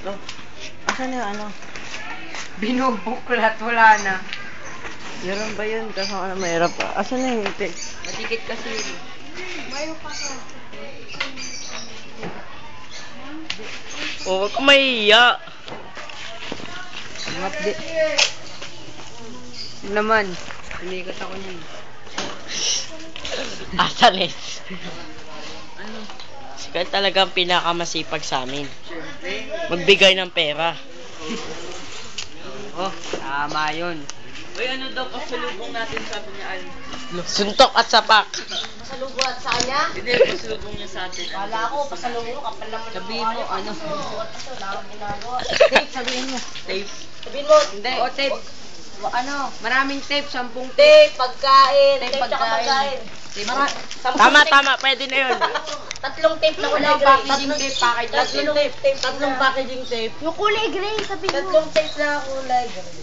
to. Asan na yung ano? Binubuklat, wala na. Meron ba yun? Kasi ano, mahirap pa. Asan na yung itik? Matikit kasi yun. Mayo pa ka. Huwag ka mahiya. Mapdi. Naman. Tumikat ako niyan. Asalis. Sikat talagang pinakamasipag sa amin. Magbigay ng pera. Oh, tama yun. Uy, ano daw pasalubong natin, sabi niya Al? Suntok at sapak. Pasalubong at sa kanya? Hindi, pasalubong niya sa atin. Wala ko, pasalubong kapal naman. Sabihin mo, ano? Wala akong ginagawa. Tape, sabihin mo. Tape. Sabihin mo, Hindi. O, tape. Ano? Maraming tape, 10 tape. tape, pagkain, Tape, tape tsaka pagkain. Tama, tama. Pwede na yun. Tatlong tape na kulay Wala, gray. packaging tape, packaging tape. Tatlong packaging tape. Yung kulay gray, sabi mo. Tatlong tape na kulay gray.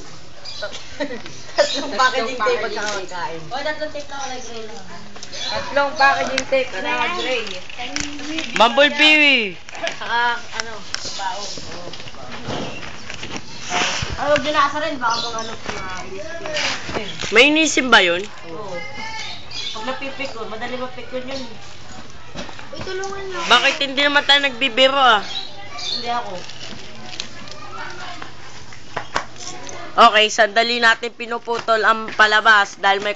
Tatlong packaging tape at saka pagkain. O, tatlong tape na kulay gray lang. Tatlong packaging tape na gray. Bumblebee. Saka, ano, bao. Ay, huwag nyo nasa rin, baka mga ano, May inisim ba yun? Oo. Pag napipikon, madali mapikon yun. Uy, tulungan niyo. Bakit hindi naman tayo nagbibiro ah? Hindi ako. Okay, sandali natin pinuputol ang palabas dahil may